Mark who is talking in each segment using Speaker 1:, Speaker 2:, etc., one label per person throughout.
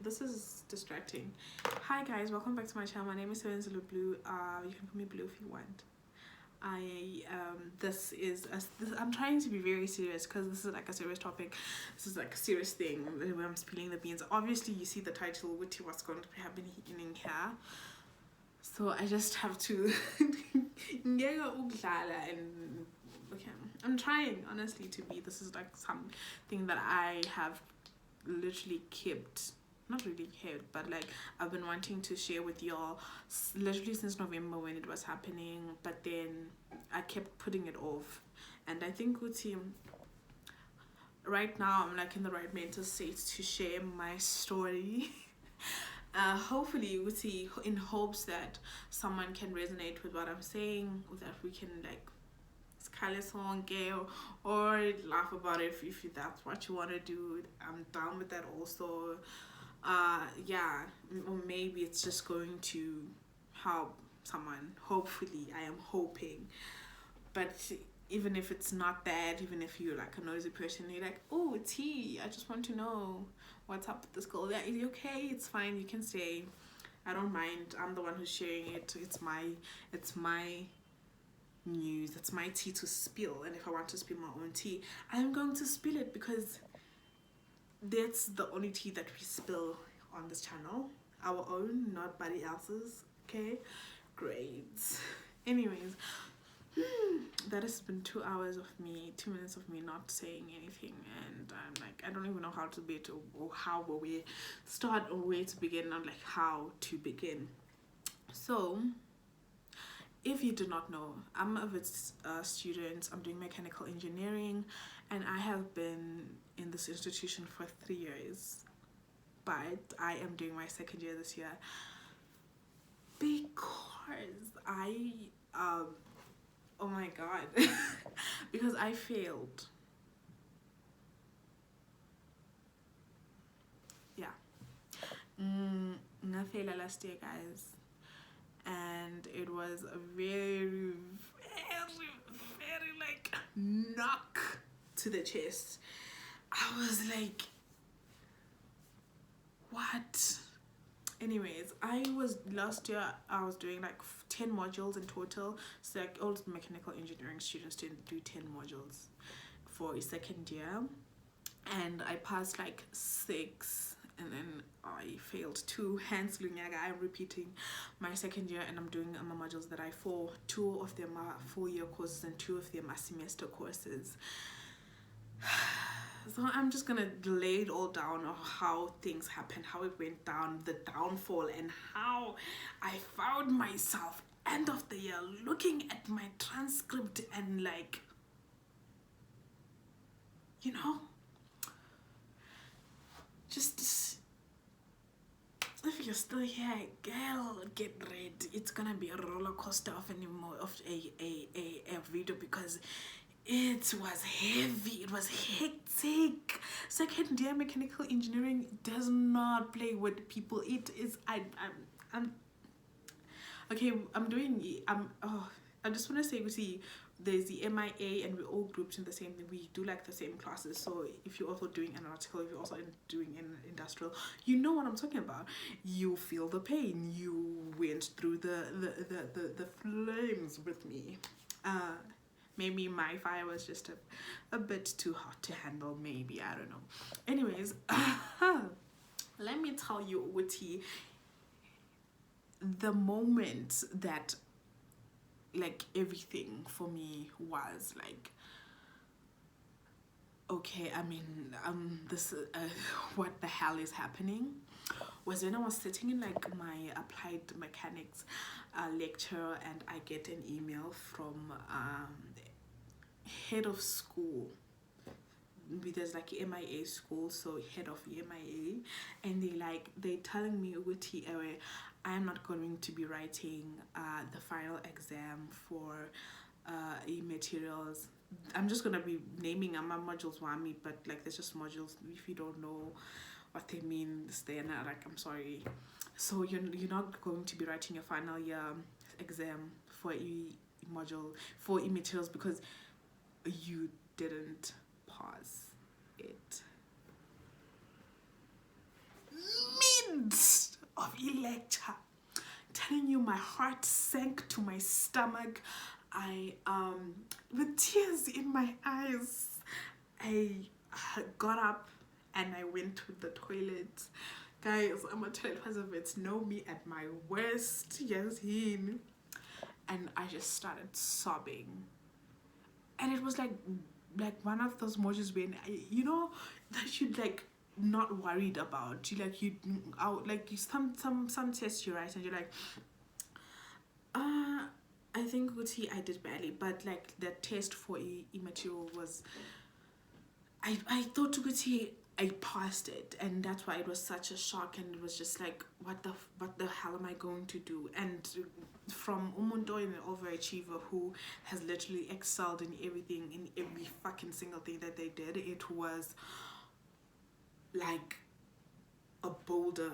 Speaker 1: this is distracting. Hi guys, welcome back to my channel. My name is Seven Zulu Blue. You can call me Blue if you want. I'm trying to be very serious because this is like a serious topic. This is like a serious thing where I'm spilling the beans. Obviously you see the title, Witty, what's going to be happening here. So I just have to and okay, I'm trying honestly to be, this is like something that I have literally kept, not really kept, but like I've been wanting to share with y'all literally since November when it was happening, but then I kept putting it off. And I think Uti, right now I'm like in the right mental state to share my story. Hopefully Uti, in hopes that someone can resonate with what I'm saying, or that we can like song or laugh about it if that's what you want to do. I'm down with that also. Yeah, or maybe it's just going to help someone, hopefully. I am hoping. But even if it's not that, even if you're like a nosy person, you're like, oh, T, I just want to know what's up with this girl. Yeah, is it okay? It's fine, you can stay. I don't mind. I'm the one who's sharing it. It's my news. It's my tea to spill, and if I want to spill my own tea, I'm going to spill it, because that's the only tea that we spill on this channel, our own, not somebody else's. Okay, great. Anyways, that has been 2 hours of me, 2 minutes of me not saying anything, and I'm like, I don't even know how to be or how will we start or where to begin, not like how to begin. So if you do not know, I'm a Wits student. I'm doing mechanical engineering, and I have been in this institution for 3 years, but I am doing my 2nd year this year because oh my god, because I failed. Yeah, I failed last year, guys. And it was a very like knock to the chest. I was like, what? Anyways, last year I was doing like 10 modules in total. So like all mechanical engineering students do 10 modules for a 2nd year, and I passed like 6, and then I failed 2. Hence, I'm repeating my 2nd year, and I'm doing my modules that I 4. 2 of them are 4-year courses, and 2 of them are semester courses. So I'm just gonna lay it all down of how things happened, how it went down, the downfall, and how I found myself end of the year looking at my transcript and like, you know, just, if you're still here, girl, get ready. It's gonna be a roller coaster of a video, because it was heavy, it was hectic. 2nd year mechanical engineering does not play with people. It is, I'm okay. I just want to say, we see there's the MIA, and we're all grouped in the same thing. We do like the same classes. So if you're also doing analytical, if you're also doing an industrial, you know what I'm talking about. You feel the pain. You went through the flames with me. Maybe my fire was just a bit too hot to handle, maybe, I don't know. Anyways, let me tell you, Witty, the moment that like everything for me was like, okay, I mean, this what the hell is happening, was when I was sitting in like my applied mechanics lecture, and I get an email from head of school. There's like MIA school, so head of MIA, and they telling me, Witty, I am not going to be writing the final exam for materials. I'm just gonna be naming my modules wami, but like there's just modules. If you don't know what they mean, then like, I'm sorry. So you're not going to be writing your final year exam for module for materials, because you didn't pass it. Me end of e-lecture, telling you my heart sank to my stomach. I with tears in my eyes, I got up and I went to the toilet. Guys, I'm a toilet Wits know me at my worst. Yes, him. And I just started sobbing. And it was like one of those moments when that you like not worried about. Some tests you write and you're like, I think Gucci I did badly, but like the test for material was, I thought Gucci I passed it, and that's why it was such a shock, and it was just like, what the hell am I going to do? And from Umundo, an overachiever who has literally excelled in everything, in every fucking single thing that they did, it was like a boulder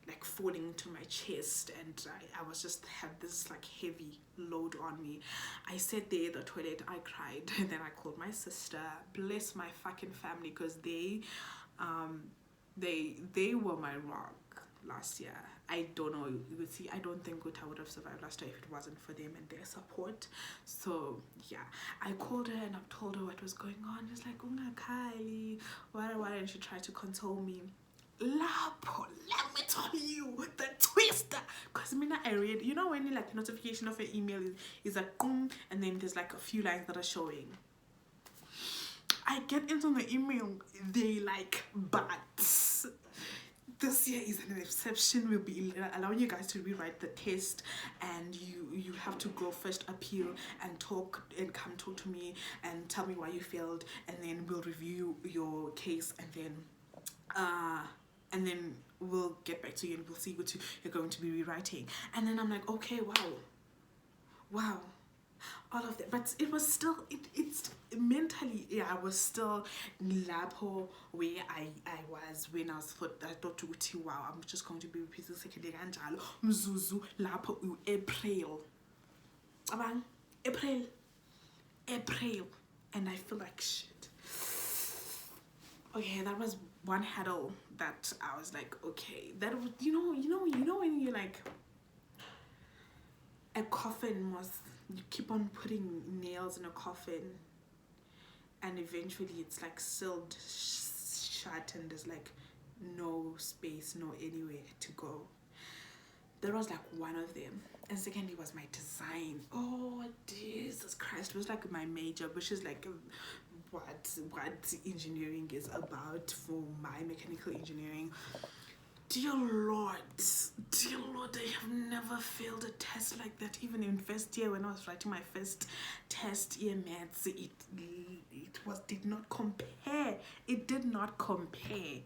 Speaker 1: like falling into my chest, and I was just had this like heavy load on me. I sat there in the toilet, I cried, and then I called my sister, bless my fucking family, because they were my rock last year. I don't know, you see, I don't think I would have survived last year if it wasn't for them and their support. So yeah, I called her and I told her what was going on. It's like, Kylie, what, and she tried to console me. Lapo, let me tell you the twister, because I read, when you like notification of an email is like and then there's like a few lines that are showing. I get into the email, they like, but this year is an exception. We'll be allowing you guys to rewrite the test, and you have to go first appeal and talk and come talk to me and tell me why you failed, and then we'll review your case, and then we'll get back to you and we'll see what you're going to be rewriting. And then I'm like, okay, wow, all of that. But it was still, it's mentally, yeah, I was still lapho where I was when I thought to wow, I'm just going to be repeating second year kanjalo. Mzuzu lapho April. April. And I feel like shit. Okay, that was one hurdle that I was like, okay, that was, when you're like, a coffin was, you keep on putting nails in a coffin, and eventually it's like sealed shut, and there's like no space, no anywhere to go. There was like one of them, and secondly was my design. Oh Jesus Christ, it was like my major, which is like what engineering is about for my mechanical engineering. Dear Lord, I have never failed a test like that. Even in first year when I was writing my first test year maths, it did not compare. It did not compare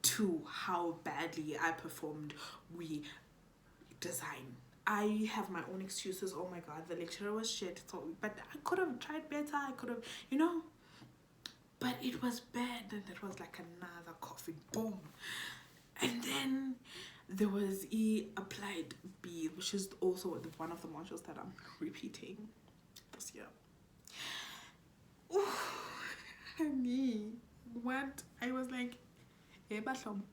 Speaker 1: to how badly I performed with design. I have my own excuses. Oh my god, the lecturer was shit. So, but I could have tried better. I could have, but it was bad, and it was like another coffee, boom. And then there was applied B, which is also one of the modules that I'm repeating this year. Ooh, me, what? I was like, nithini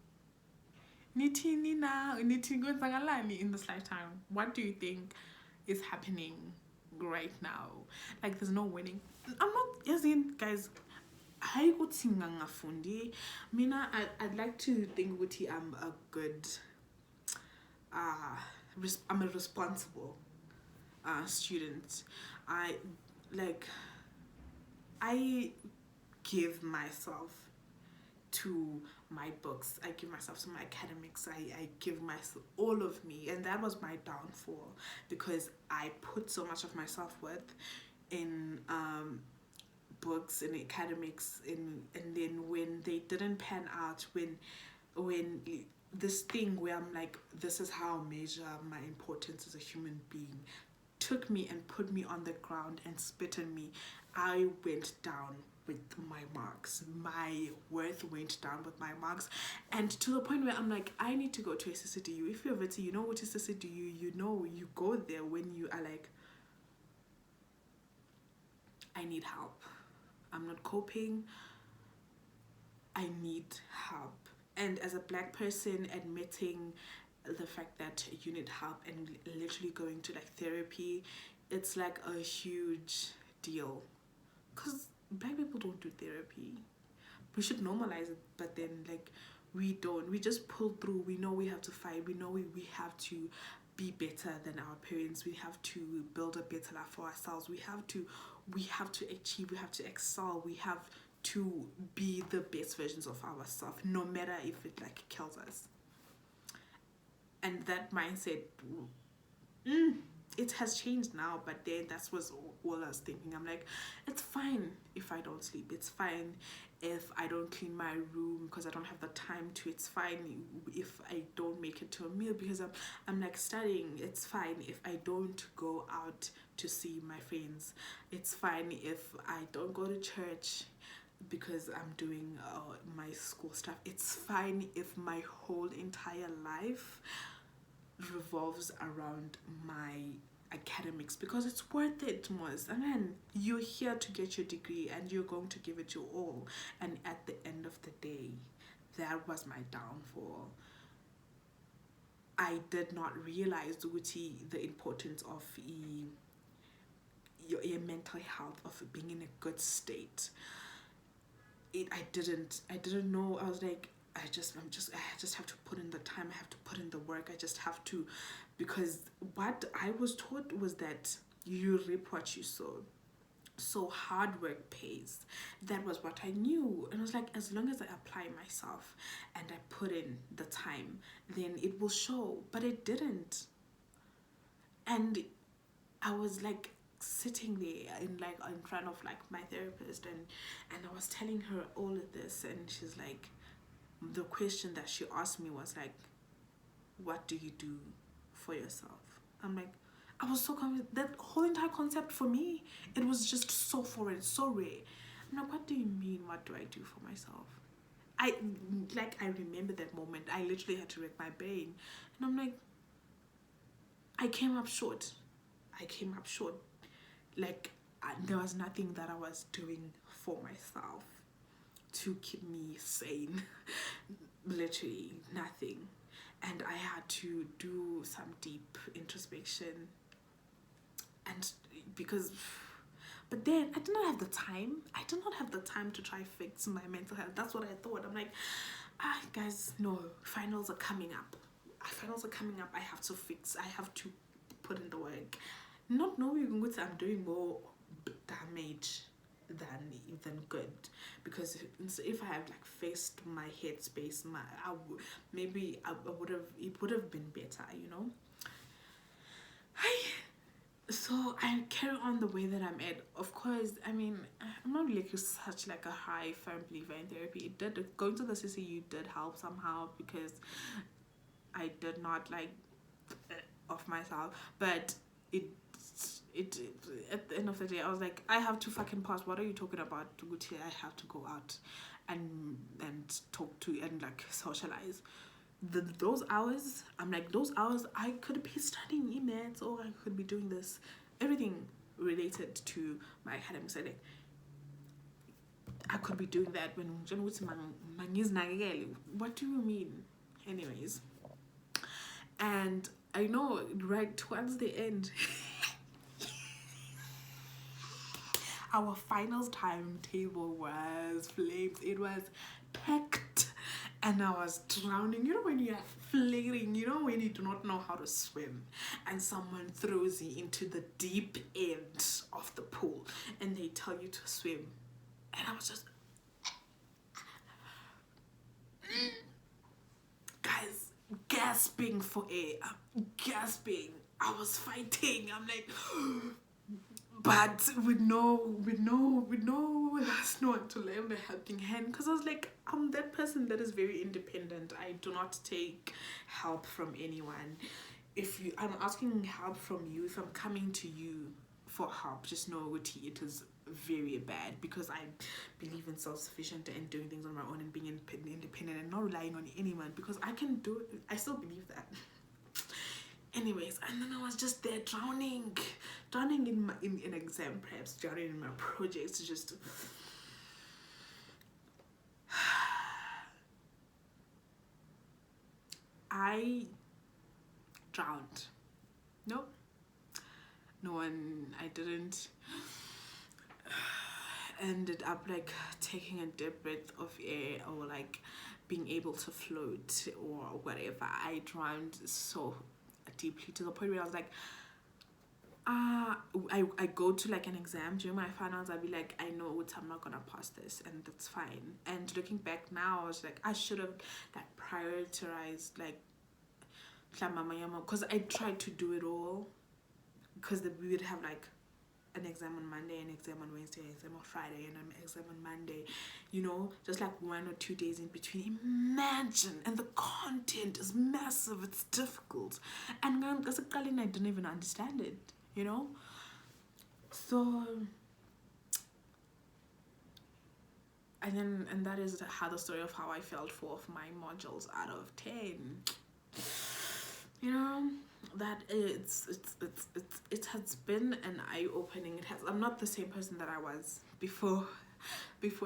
Speaker 1: in this lifetime? What do you think is happening right now? Like, there's no winning. I'm not, guys, I'd like to think I'm a good I'm a responsible student. I give myself to my books, I give myself to my academics, I give myself all of me, and that was my downfall, because I put so much of my self-worth in books and academics, and then when they didn't pan out, when this thing where I'm like, this is how I measure my importance as a human being, took me and put me on the ground and spit on me, I went down with my marks. My worth went down with my marks, and to the point where I'm like, I need to go to a CCDU. If you're Wits, you know what is CCDU, you go there when you are like, I need help, I'm not coping, I need help. And as a Black person, admitting the fact that you need help and literally going to like therapy, it's like a huge deal, because Black people don't do therapy. We should normalize it, but then like we don't. We just pull through. We know we have to fight. We know we have to be better than our parents. We have to build a better life for ourselves. We have to achieve. We have to excel. We have to be the best versions of ourselves, no matter if it like kills us. And that mindset, mm, it has changed now, but then that's was all I was thinking. I'm like, it's fine if I don't sleep. It's fine if I don't clean my room because I don't have the time to. It's fine if I don't make it to a meal because I'm like studying. It's fine if I don't go out to see my friends. It's fine if I don't go to church because I'm doing my school stuff. It's fine if my whole entire life revolves around my academics, because it's worth it, most. And then you're here to get your degree and you're going to give it your all, and at the end of the day, that was my downfall. I did not realize the importance of your mental health, of being in a good state. I didn't know. I was like, I just have to put in the time. I have to put in the work. I just have to, because what I was taught was that you reap what you sow. So hard work pays. That was what I knew. And I was like, as long as I apply myself and I put in the time, then it will show. But it didn't. And I was like sitting there in front of like my therapist, and I was telling her all of this, and she's like, the question that she asked me was like, what do you do for yourself? I'm like, I was so confused. That whole entire concept for me, it was just so foreign, so rare. I'm like, what do you mean, what do I do for myself? I remember that moment. I literally had to rack my brain, and I'm like, I came up short. Like, there was nothing that I was doing for myself to keep me sane. Literally nothing. And I had to do some deep introspection, and because, but then I did not have the time. To try fix my mental health. That's what I thought. I'm like, guys, no, finals are coming up. I have to fix. I have to put in the work, not knowing what I'm doing more damage than good, because if I had like faced my headspace, maybe I would have, it would have been better, you know. So I carry on the way that I'm at. Of course, I mean, I'm not really such like a high firm believer in therapy. It did, going to the CCU did help somehow, because I did not like of myself, but it at the end of the day, I was like, I have to fucking pass. What are you talking about, Gucci? I have to go out and talk to and like socialize. Those hours, I'm like, those hours I could be studying emails, or I could be doing this, everything related to my academics. Like, I could be doing that when what do you mean? Anyways, and I know right towards the end, our finals timetable was flames. It was packed, and I was drowning. You know when you're flaring, you know when you do not know how to swim, and someone throws you into the deep end of the pool, and they tell you to swim, and I was just, guys, gasping for air, gasping. I was fighting. I'm like, but with no one to lend a helping hand, because I was like, I'm that person that is very independent. I do not take help from anyone. If I'm asking help from you, if I'm coming to you for help, just know it is very bad, because I believe in self-sufficient and doing things on my own and being independent and not relying on anyone, because I can do it. I still believe that. Anyways, and then I was just there drowning in exam preps, drowning in my projects, just I drowned. Nope. No one, I didn't. Ended up like taking a deep breath of air or like being able to float or whatever. I drowned so deeply to the point where I was like, I go to like an exam during my finals. I'll be like, I know I'm not gonna pass this, and that's fine. And looking back now, I was like, I should have like prioritized like because I tried to do it all, because we would have like an exam on Monday, an exam on Wednesday, an exam on Friday, and an exam on Monday, you know, just like 1 or 2 days in between. Imagine, and the content is massive, it's difficult, and as a girl, I didn't even understand it, you know. So, and that is how the story of how I failed 4 of my modules out of 10. You know, that it has been an eye-opening. I'm not the same person that I was before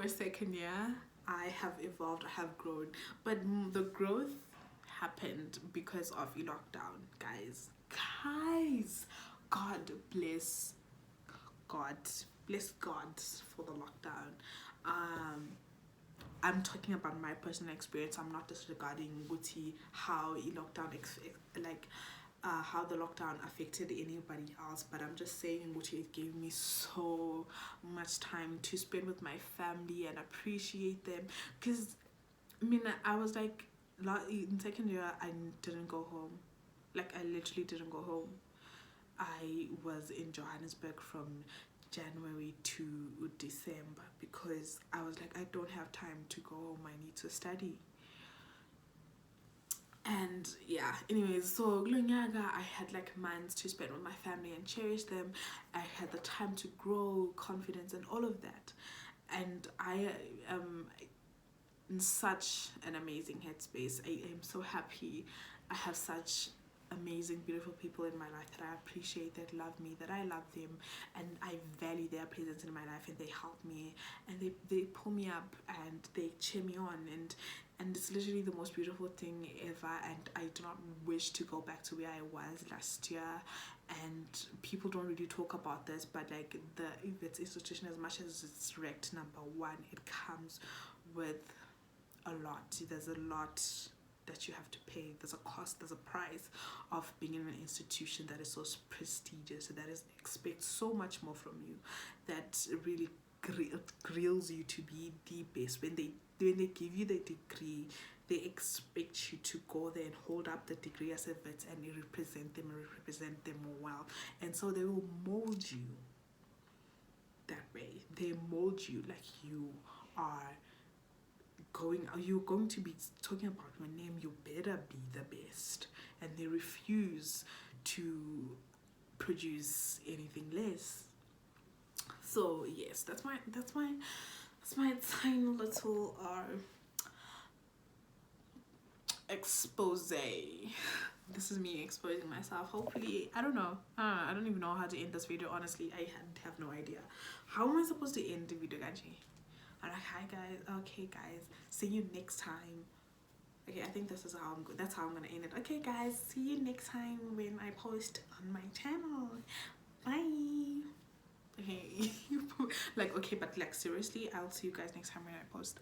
Speaker 1: second year. I have evolved, I have grown, but the growth happened because of the lockdown, guys. God bless God for the lockdown. I'm talking about my personal experience. I'm not disregarding how lockdown how the lockdown affected anybody else, but I'm just saying it gave me so much time to spend with my family and appreciate them. Because I mean, I was like, in second year, I didn't go home. Like, I literally didn't go home. I was in Johannesburg from January to December because I was like, I don't have time to go home, I need to study. And yeah, anyways, so Glonyaga, I had like months to spend with my family and cherish them. I had the time to grow confidence and all of that. And I am in such an amazing headspace. I am so happy. I have such amazing, beautiful people in my life that I appreciate, that love me, that I love them, and I value their presence in my life, and they help me, and they pull me up, and they cheer me on, and it's literally the most beautiful thing ever. And I do not wish to go back to where I was last year. And people don't really talk about this, but like the Wits institution, as much as it's ranked #1, it comes with a lot. There's a lot that you have to pay. There's a cost, there's a price of being in an institution that is so prestigious, that expects so much more from you, that really grills you to be the best. When they give you the degree, they expect you to go there and hold up the degree as a vet and represent them well. And so they will mold you that way. They mold you like you're going to be talking about your name, you better be the best, and they refuse to produce anything less. So yes, that's my tiny little expose. This is me exposing myself. Hopefully, I don't know. I don't even know how to end this video. Honestly, I have no idea. How am I supposed to end the video, Ganji? I'm like, hi guys. Okay, guys. See you next time. Okay, I think this is that's how I'm gonna end it. Okay, guys. See you next time when I post on my channel. Bye. Okay. Like, okay, but like seriously, I'll see you guys next time when I post.